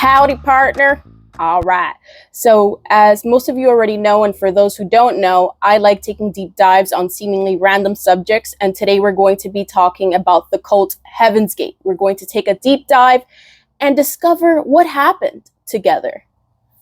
Howdy, partner. All right. So, as most of you already know, and for those who don't know, I like taking deep dives on seemingly random subjects. And today we're going to be talking about the cult Heaven's Gate. We're going to take a deep dive and discover what happened together.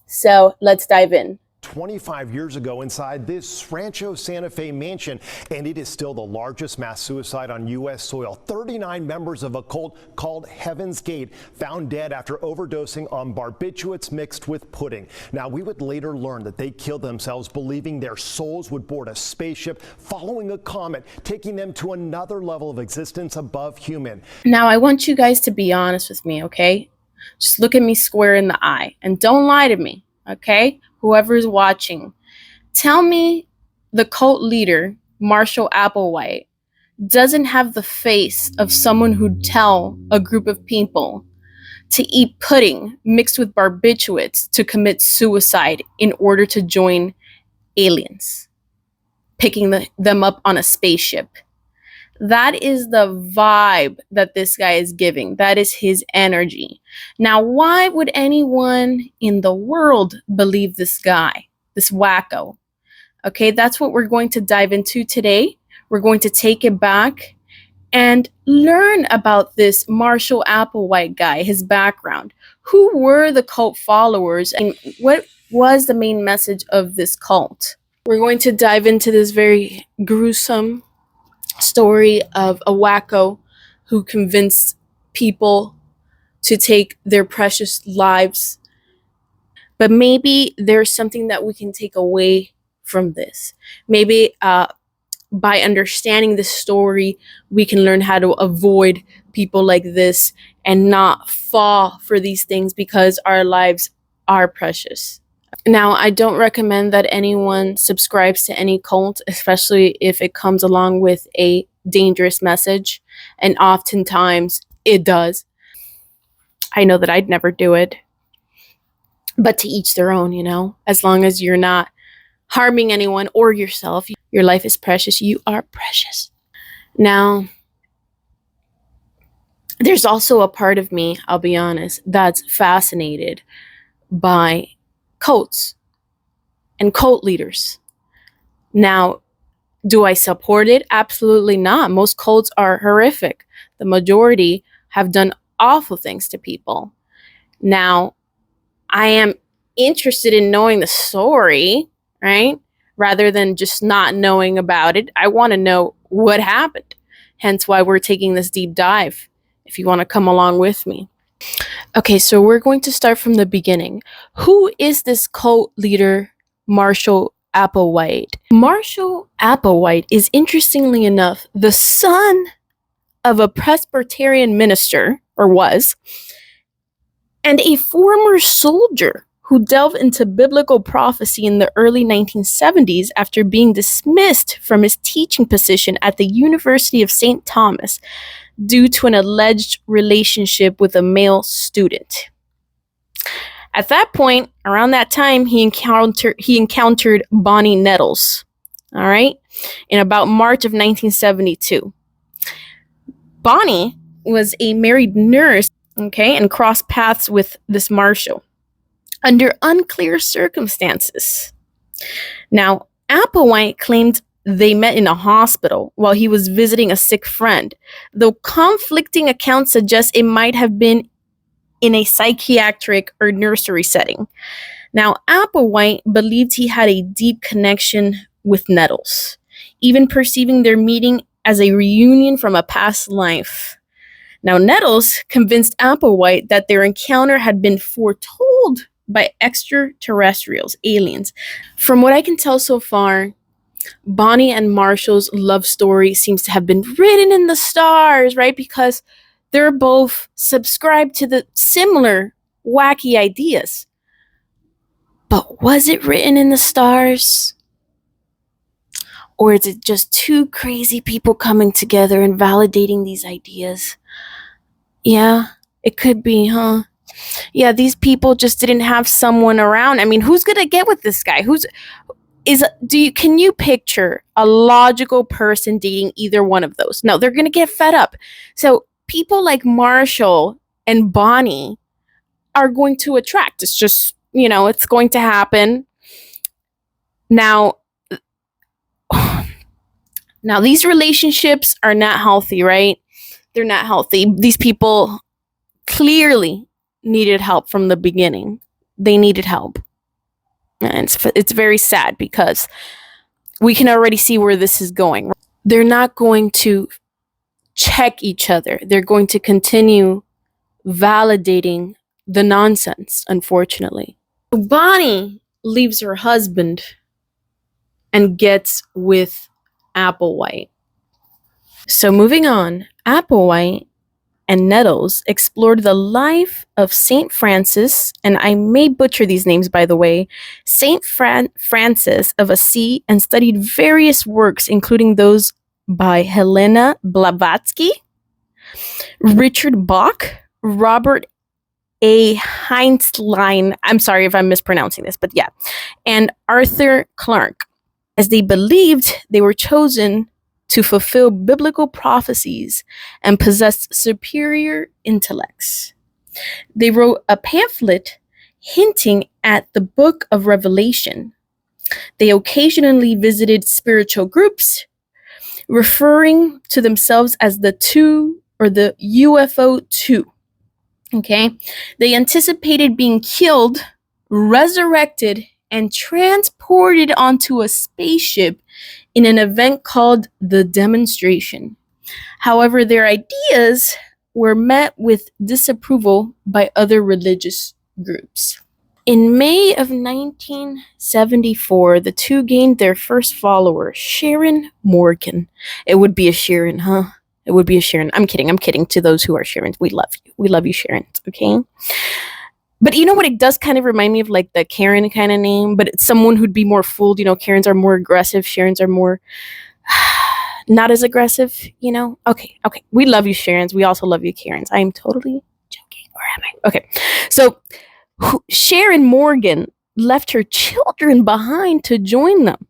So, let's dive in. 25 years ago inside this Rancho Santa Fe mansion, and it is still the largest mass suicide on U.S. soil. 39 members of a cult called Heaven's Gate found dead after overdosing on barbiturates mixed with pudding. Now, we would later learn that they killed themselves believing their souls would board a spaceship following a comet, taking them to another level of existence above human. Now, I want you guys to be honest with me, okay? Just look at me square in the eye and don't lie to me, okay? Whoever's watching, tell me the cult leader, Marshall Applewhite, doesn't have the face of someone who'd tell a group of people to eat pudding mixed with barbiturates to commit suicide in order to join aliens, picking them up on a spaceship. That is the vibe that this guy is giving. That is his energy. Now, why would anyone in the world believe this guy, this wacko? Okay, that's what we're going to dive into today. We're going to take it back and learn about this Marshall Applewhite guy, his background. Who were the cult followers and what was the main message of this cult? We're going to dive into this very gruesome story of a wacko who convinced people to take their precious lives. But maybe there's something that we can take away from this. Maybe by understanding this story, we can learn how to avoid people like this and not fall for these things because our lives are precious. Now, I don't recommend that anyone subscribes to any cult, especially if it comes along with a dangerous message. And oftentimes it does. I know that I'd never do it. But to each their own, as long as you're not harming anyone or yourself, your life is precious. You are precious. Now, there's also a part of me, I'll be honest, that's fascinated by cults and cult leaders. Now, do I support it? Absolutely not. Most cults are horrific. The majority have done awful things to people. Now, I am interested in knowing the story, right? Rather than just not knowing about it. I want to know what happened. Hence why we're taking this deep dive, if you want to come along with me. Okay, so we're going to start from the beginning. Who is this cult leader, Marshall Applewhite? Marshall Applewhite is, interestingly enough, the son of a Presbyterian minister, or was, and a former soldier who delved into biblical prophecy in the early 1970s after being dismissed from his teaching position at the University of St. Thomas due to an alleged relationship with a male student. At that point, around that time, he encountered Bonnie Nettles, all right, in about March of 1972. Bonnie was a married nurse, okay, and crossed paths with this Marshall under unclear circumstances. Now, Applewhite claimed they met in a hospital while he was visiting a sick friend, though conflicting accounts suggest it might have been in a psychiatric or nursery setting. Now, Applewhite believed he had a deep connection with Nettles, even perceiving their meeting as a reunion from a past life. Now, Nettles convinced Applewhite that their encounter had been foretold by extraterrestrials, aliens. From what I can tell so far, Bonnie and Marshall's love story seems to have been written in the stars, right? Because they're both subscribed to the similar wacky ideas. But was it written in the stars? Or is it just two crazy people coming together and validating these ideas? Yeah, it could be, huh? Yeah, these people just didn't have someone around. I mean, who's gonna get with this guy? Can you picture a logical person dating either one of those? No, they're gonna get fed up. So people like Marshall and Bonnie are going to attract. It's just, it's going to happen. Now, these relationships are not healthy, right? They're not healthy. These people clearly needed help from the beginning. They needed help. And it's very sad because we can already see where this is going. They're not going to check each other. They're going to continue validating the nonsense, unfortunately. Bonnie leaves her husband and gets with Applewhite. So moving on, Applewhite and Nettles explored the life of St. Francis, and I may butcher these names, by the way, St. Francis of Assisi, and studied various works, including those by Helena Blavatsky, Richard Bach, Robert A. Heinlein, I'm sorry if I'm mispronouncing this, but yeah, and Arthur Clarke, as they believed they were chosen to fulfill biblical prophecies and possessed superior intellects. They wrote a pamphlet hinting at the book of Revelation. They occasionally visited spiritual groups, referring to themselves as the two or the UFO 2. Okay? They anticipated being killed, resurrected, and transported onto a spaceship in an event called the Demonstration. However, their ideas were met with disapproval by other religious groups. In May of 1974, the two gained their first follower, Sharon Morgan. It would be a Sharon, huh? It would be a Sharon. I'm kidding to those who are Sharons. We love you. We love you, Sharon, okay? But you know what? It does kind of remind me of like the Karen kind of name, but it's someone who'd be more fooled. Karens are more aggressive. Sharons are more not as aggressive, Okay. We love you, Sharons. We also love you, Karens. I am totally joking. Or am I? Okay. So Sharon Morgan left her children behind to join them.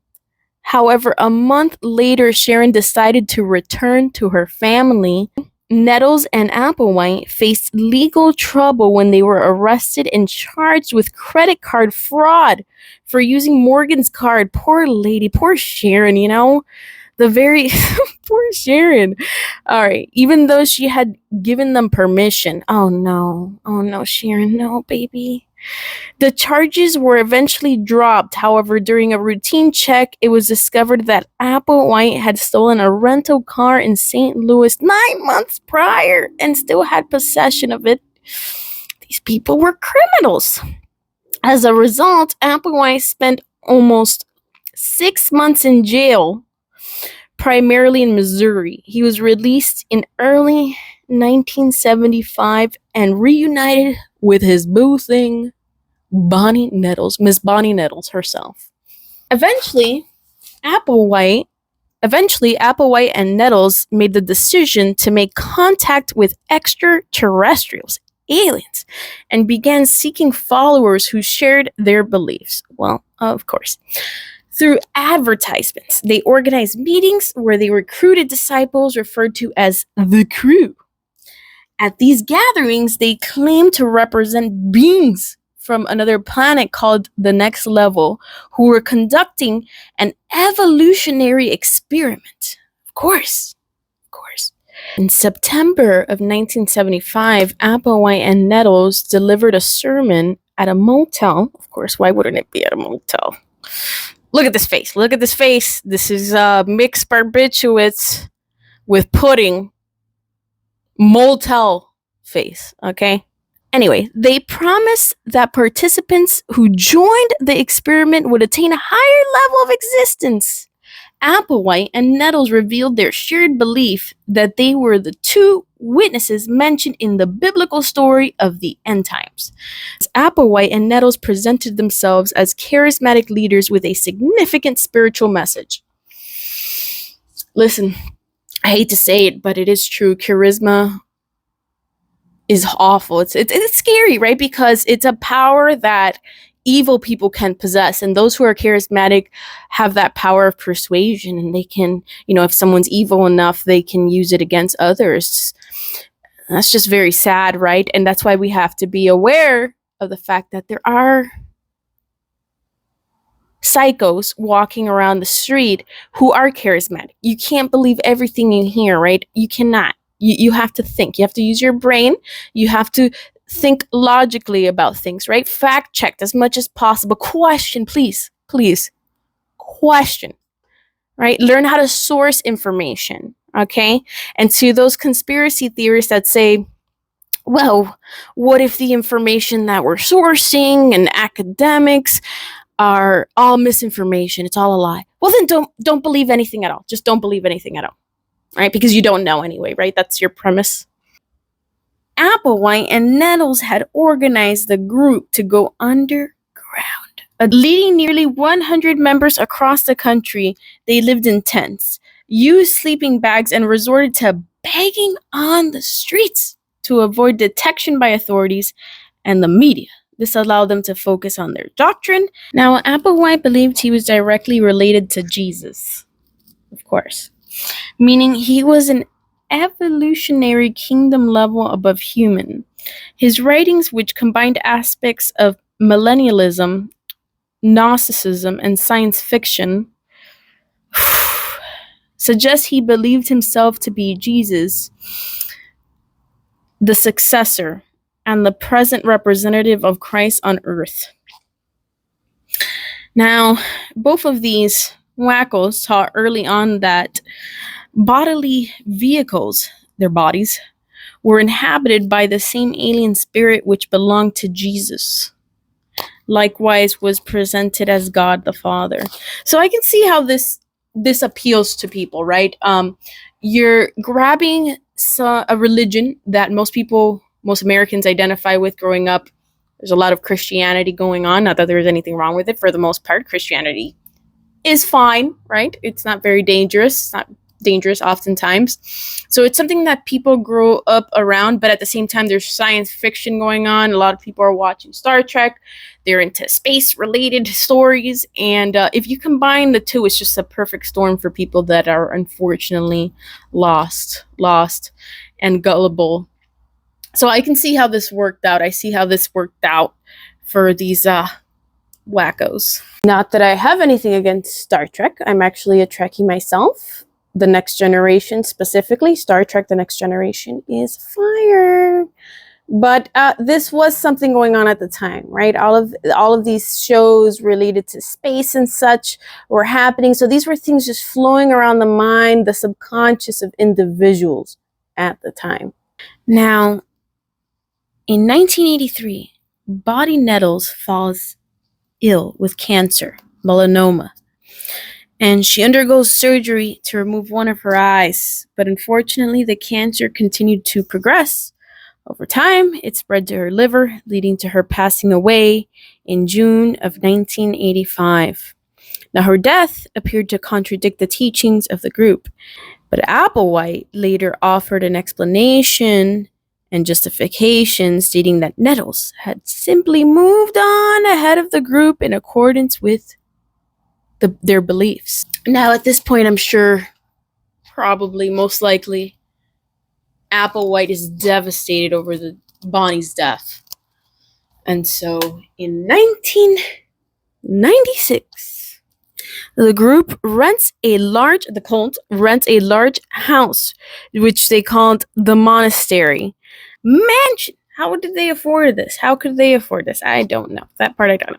However, a month later, Sharon decided to return to her family. Nettles and Applewhite faced legal trouble when they were arrested and charged with credit card fraud for using Morgan's card. Poor lady, poor Sharon, the very poor Sharon. All right, even though she had given them permission. Oh no, Sharon, no, baby. The charges were eventually dropped. However, during a routine check, it was discovered that Applewhite had stolen a rental car in St. Louis 9 months prior and still had possession of it. These people were criminals. As a result, Applewhite spent almost 6 months in jail, primarily in Missouri. He was released in early 1975 and reunited with his boo thing, Bonnie Nettles, Miss Bonnie Nettles herself. Eventually, Applewhite and Nettles made the decision to make contact with extraterrestrials, aliens, and began seeking followers who shared their beliefs. Well, of course. Through advertisements, they organized meetings where they recruited disciples referred to as the crew. At these gatherings, they claimed to represent beings from another planet called the Next Level, who were conducting an evolutionary experiment. Of course. In September of 1975, Applewhite and Nettles delivered a sermon at a motel. Of course, why wouldn't it be at a motel? Look at this face. This is mixed barbiturates with pudding. Motel face, okay? Anyway, they promised that participants who joined the experiment would attain a higher level of existence. Applewhite and Nettles revealed their shared belief that they were the two witnesses mentioned in the biblical story of the end times. Applewhite and Nettles presented themselves as charismatic leaders with a significant spiritual message. Listen, I hate to say it, but it is true. Charisma is awful. It's scary, right? Because it's a power that evil people can possess, and those who are charismatic have that power of persuasion, and they can, if someone's evil enough, they can use it against others. That's just very sad, right? And that's why we have to be aware of the fact that there are psychos walking around the street who are charismatic. You can't believe everything you hear, right? You cannot. You have to think. You have to use your brain. You have to think logically about things, right? Fact check as much as possible. Question, please. Please. Question, right? Learn how to source information, okay? And to those conspiracy theorists that say, well, what if the information that we're sourcing and academics are all misinformation? It's all a lie. Well, then don't believe anything at all. Just don't believe anything at all, right? Because you don't know anyway, right? That's your premise. Applewhite and Nettles had organized the group to go underground. Leading nearly 100 members across the country, they lived in tents, used sleeping bags, and resorted to begging on the streets to avoid detection by authorities and the media. This allowed them to focus on their doctrine. Now, Applewhite believed he was directly related to Jesus, of course, meaning he was an evolutionary kingdom level above human. His writings, which combined aspects of millennialism, Gnosticism, and science fiction, suggest he believed himself to be Jesus, the successor, and the present representative of Christ on earth. Now, both of these wackos taught early on that bodily vehicles, their bodies, were inhabited by the same alien spirit which belonged to Jesus. Likewise was presented as God the Father. So I can see how this appeals to people, right? You're grabbing a religion that most Americans identify with growing up. There's a lot of Christianity going on. Not that there's anything wrong with it. For the most part, Christianity is fine, right? It's not very dangerous. It's not dangerous oftentimes. So it's something that people grow up around, but at the same time, there's science fiction going on. A lot of people are watching Star Trek. They're into space-related stories. And if you combine the two, it's just a perfect storm for people that are unfortunately lost, and gullible. So I can see how this worked out. I see how this worked out for these wackos. Not that I have anything against Star Trek. I'm actually a Trekkie myself. The Next Generation specifically, Star Trek The Next Generation is fire. But this was something going on at the time, right? All of these shows related to space and such were happening. So these were things just flowing around the mind, the subconscious of individuals at the time. Now, in 1983, Bonnie Nettles falls ill with cancer, melanoma. And she undergoes surgery to remove one of her eyes. But unfortunately, the cancer continued to progress. Over time, it spread to her liver, leading to her passing away in June of 1985. Now, her death appeared to contradict the teachings of the group. But Applewhite later offered an explanation and justification, stating that Nettles had simply moved on ahead of the group in accordance with their beliefs. Now, at this point, I'm sure, probably, most likely, Applewhite is devastated over Bonnie's death. And so, in 1996, the cult rents a large house, which they called the monastery. Mansion! How did they afford this? How could they afford this? I don't know. That part I don't know.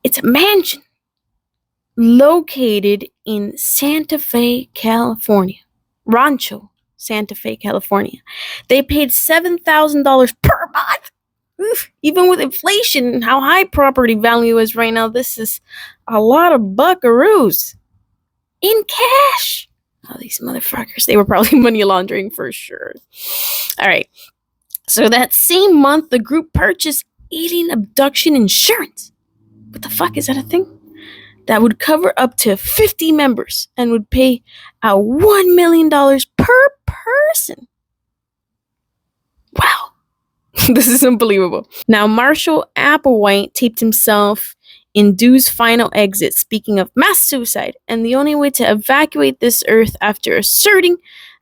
It's a mansion located in Santa Fe, California. Rancho, Santa Fe, California. They paid $7,000 per month. Oof, even with inflation and how high property value is right now, this is a lot of buckaroos in cash. Oh, these motherfuckers. They were probably money laundering for sure. All right. So that same month, the group purchased alien abduction insurance. What the fuck? Is that a thing? That would cover up to 50 members and would pay out $1 million per person. Wow. This is unbelievable. Now, Marshall Applewhite taped himself in Dew's final exit, speaking of mass suicide, and the only way to evacuate this earth after asserting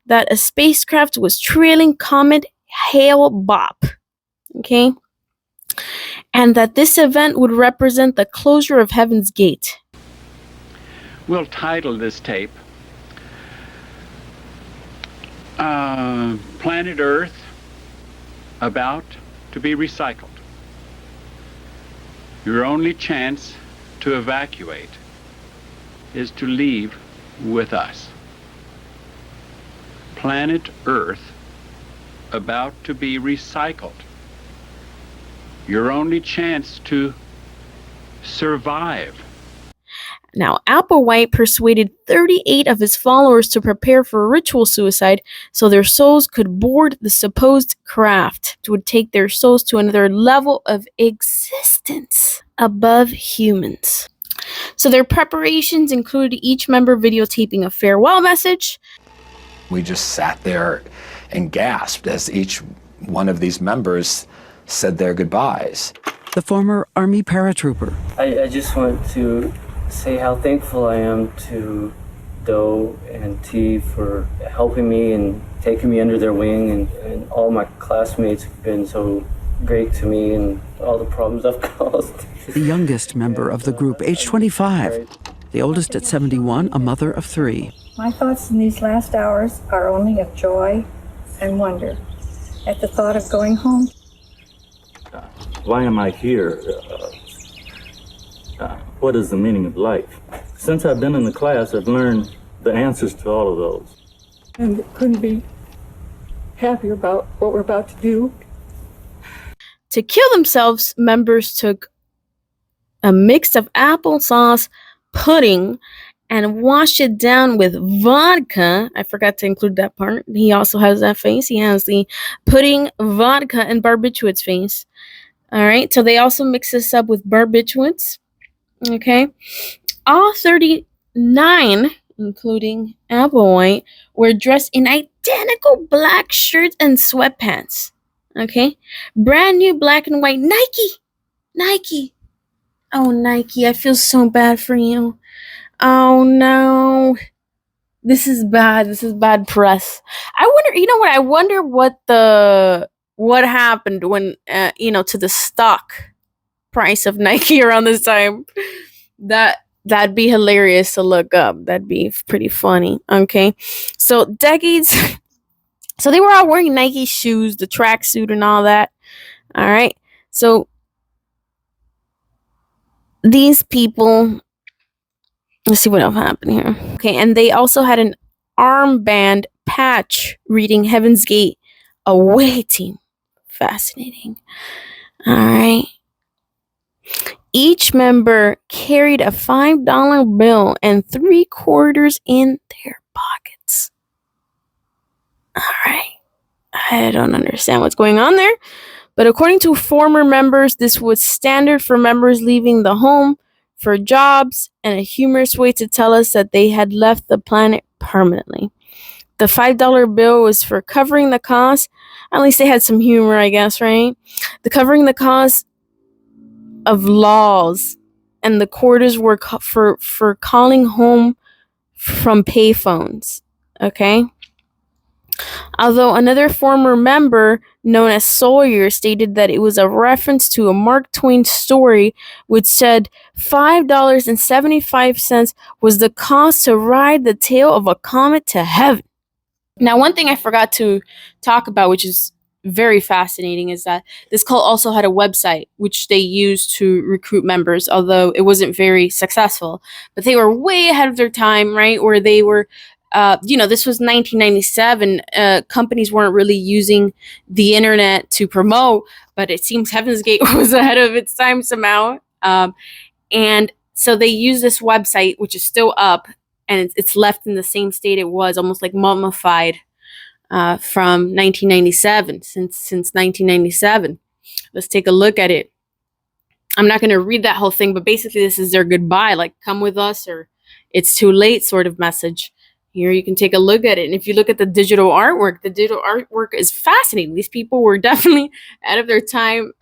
that a spacecraft was trailing comet Hale-Bopp, okay? And that this event would represent the closure of Heaven's Gate. We'll title this tape Planet Earth About to be Recycled. Your only chance to evacuate is to leave with us. Planet Earth about to be recycled. Your only chance to survive. Now, Applewhite persuaded 38 of his followers to prepare for ritual suicide so their souls could board the supposed craft, which would take their souls to another level of existence above humans. So their preparations included each member videotaping a farewell message. We just sat there and gasped as each one of these members said their goodbyes. The former Army paratrooper. I just want to say how thankful I am to Doe and T for helping me and taking me under their wing, and all my classmates have been so great to me and all the problems I've caused. The youngest member of the group, age 25. The oldest at 71, a mother of 3. My thoughts in these last hours are only of joy and wonder at the thought of going home. Why am I here? What is the meaning of life? Since I've been in the class, I've learned the answers to all of those. And couldn't be happier about what we're about to do. To kill themselves, members took a mix of applesauce pudding and washed it down with vodka. I forgot to include that part. He also has that face. He has the pudding, vodka, and barbiturates face. All right. So they also mix this up with barbiturates. Okay. All 39, including Applewhite, were dressed in identical black shirts and sweatpants. Okay. Brand new black and white Nike. Oh, Nike, I feel so bad for you. Oh, no. This is bad. This is bad press. I wonder, you know what? I wonder what happened when, to the stock price of Nike around this time. That'd be hilarious to look up. That'd be pretty funny. Okay. So decades. So they were all wearing Nike shoes, the tracksuit and all that. All right. So these people, let's see what else happened here. Okay, and they also had an armband patch reading Heaven's Gate away team. Fascinating. All right. Each member carried a $5 bill and 3 quarters in their pockets. All right. I don't understand what's going on there. But according to former members, this was standard for members leaving the home for jobs and a humorous way to tell us that they had left the planet permanently. The $5 bill was for covering the cost. At least they had some humor, I guess, right? The covering the cost of laws, and the quarters were for calling home from payphones. Okay? Although another former member, known as Sawyer, stated that it was a reference to a Mark Twain story which said $5.75 was the cost to ride the tail of a comet to heaven. Now, one thing I forgot to talk about, which is very fascinating, is that this cult also had a website which they used to recruit members, although it wasn't very successful. But they were way ahead of their time, right? Where they were this was 1997. Companies weren't really using the internet to promote, but it seems Heaven's Gate was ahead of its time somehow. And so they use this website, which is still up, and it's left in the same state it was, almost like mummified, from 1997, since 1997. Let's take a look at it. I'm not going to read that whole thing, but basically this is their goodbye, like come with us or it's too late sort of message. Here you can take a look at it. And if you look at the digital artwork is fascinating. These people were definitely out of their time.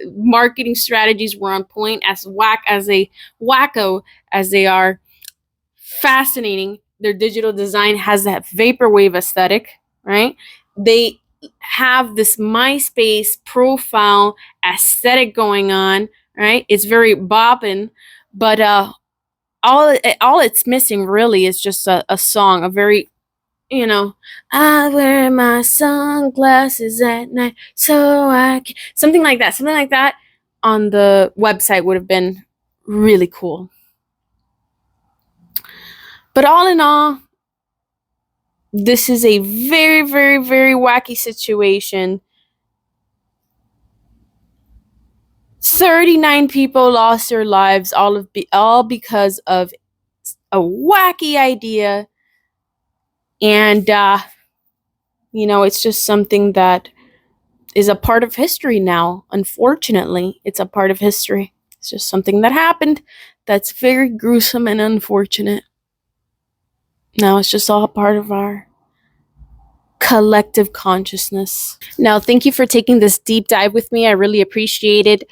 Marketing strategies were on point, as wacko as they are. Fascinating. their digital design has that vaporwave aesthetic, right? They have this MySpace profile aesthetic going on, right? It's very bopping, but all it's missing really is just a song, a very, I wear my sunglasses at night so I can, something like that on the website would have been really cool. But all in all, this is a very, very, very wacky situation. 39 people lost their lives, all because of a wacky idea. And, it's just something that is a part of history now. Unfortunately, it's a part of history. It's just something that happened that's very gruesome and unfortunate. Now it's just all part of our collective consciousness. Now, thank you for taking this deep dive with me. I really appreciate it.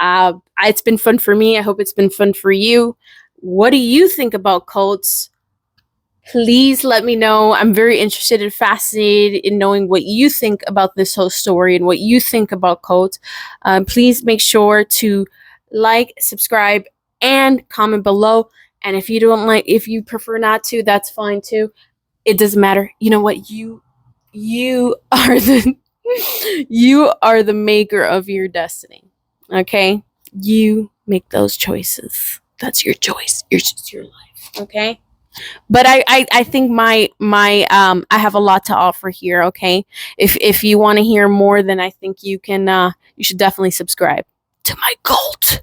It's been fun for me. I hope it's been fun for you. What do you think about cults? Please let me know. I'm very interested and fascinated in knowing what you think about this whole story and what you think about cults. Please make sure to like, subscribe, and comment below. And if you prefer not to, that's fine too. It doesn't matter. You know what? You are the you are the maker of your destiny. Okay? You make those choices. That's your choice. It's your life. Okay? But I think my I have a lot to offer here, okay? If you want to hear more, then I think you should definitely subscribe to my cult.